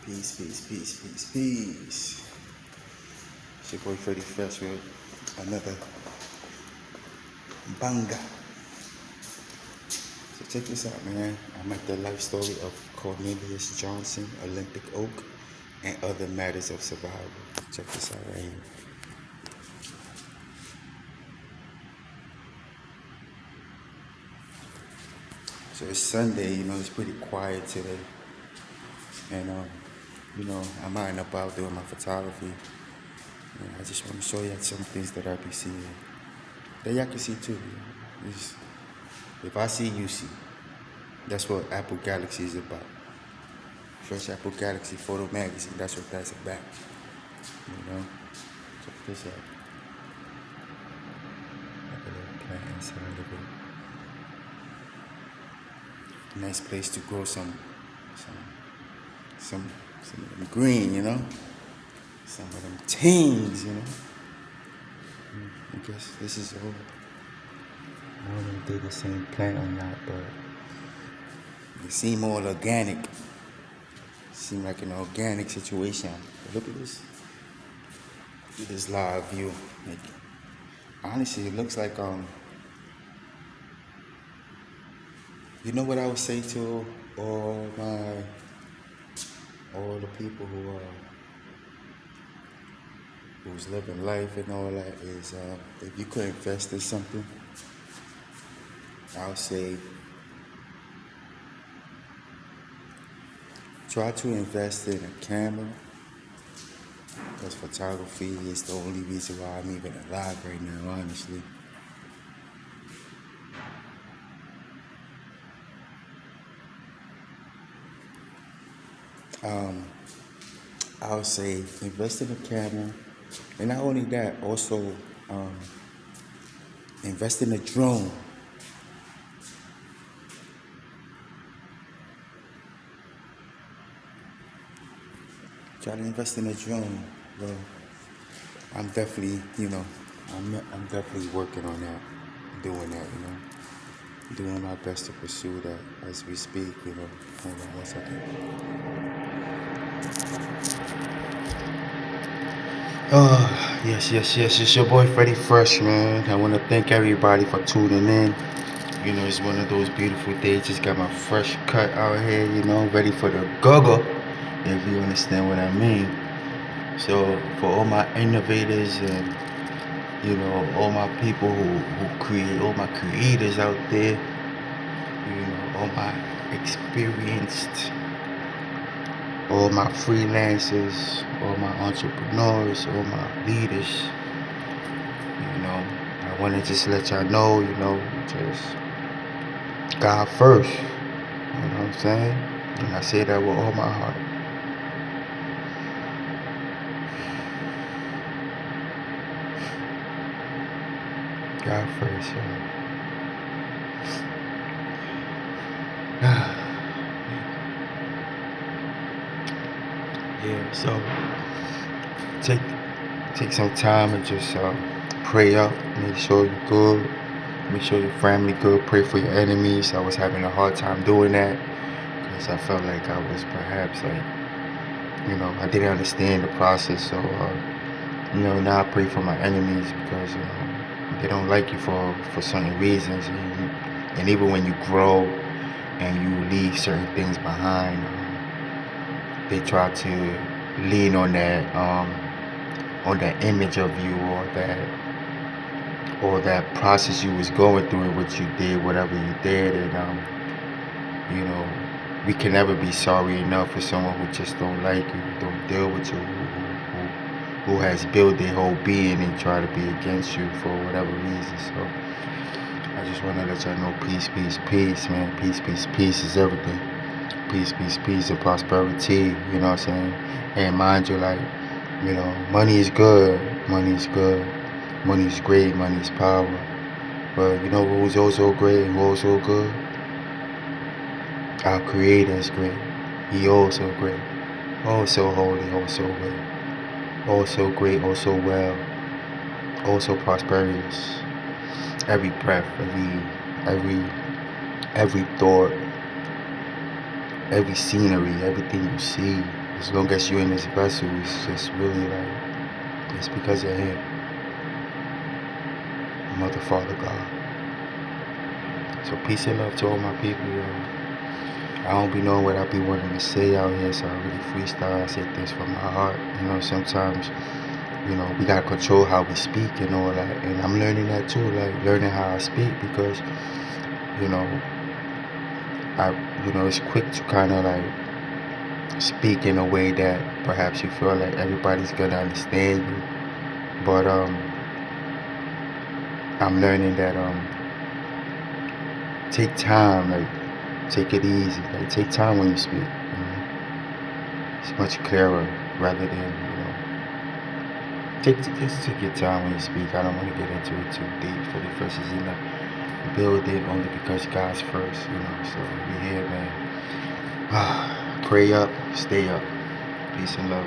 Peace, peace, peace, peace, peace. It's your boy Freddie Fresh with another banger. So check this out, man. I'm at the life story of Cornelius Johnson Olympic Oak and other matters of survival. Check this out right here. So it's Sunday, it's pretty quiet today. And I'm out and about doing my photography. And I just want to show you some things that I be seeing. That y'all can see too. If I see, you see. That's what Apple Galaxy is about. Fresh Apple Galaxy Photo Magazine, that's what that's about. Check this out. Like a little plant inside of it. Nice place to grow some of them green, some of them things, I guess this is all. I don't know if they're the same plant or not, but they seem all organic. Seem like an organic situation. But look at this. Look at this live view. Honestly, it looks like you know what I would say to all the people who's living life and all that is if you could invest in something, I would say try to invest in a camera, because photography is the only reason why I'm even alive right now, honestly. I would say invest in a camera, and not only that, also invest in a drone. Try to invest in a drone. Well, I'm definitely, I'm definitely working on that, doing that, doing my best to pursue that as we speak, Hold on 1 second. Oh, yes, it's your boy Freddie Fresh, man. I want to thank everybody for tuning in. It's one of those beautiful days. Just got my fresh cut out here, ready for the go-go, if you understand what I mean. So for all my innovators and all my people who create, all my creators out there, all my experienced, all my freelancers, all my entrepreneurs, all my leaders, I want to just let y'all know, just God first, you know what I'm saying? And I say that with all my heart. God first, yeah, so take some time and just pray up, make sure you're good, make sure your family good, pray for your enemies. I was having a hard time doing that because I felt like I was perhaps I didn't understand the process. So now I pray for my enemies because they don't like you for certain reasons, and even when you grow and you leave certain things behind, they try to lean on that image of you, or that process you was going through, and what you did, whatever you did. And we can never be sorry enough for someone who just don't like you, don't deal with you, who has built their whole being and try to be against you for whatever reason. So I just want to let y'all know, peace, man. Peace is everything. Peace and prosperity, you know what I'm saying? And mind you, money is good, money is great, money is power. But who's also great, who also good? Our Creator is great. He also great, also holy, also well, also great, also well, also prosperous. Every breath, every thought, every scenery, everything you see as long as you're in this vessel, it's just really like, it's because of him. Mother, Father, God. So peace and love to all my people, yo. I don't be knowing what I be wanting to say out here, so I really freestyle. I say things from my heart. You know, sometimes, you know, we gotta control how we speak and all that. And I'm learning that too, like learning how I speak, because, you know, it's quick to kind of like speak in a way that perhaps you feel like everybody's gonna understand you. But I'm learning that take time, like take it easy, like take time when you speak. You know? It's much clearer rather than, you know, just take your time when you speak. I don't want to get into it too deep. For the first is in the building only because God's first, you know. So we here, man. Pray up, stay up. Peace and love.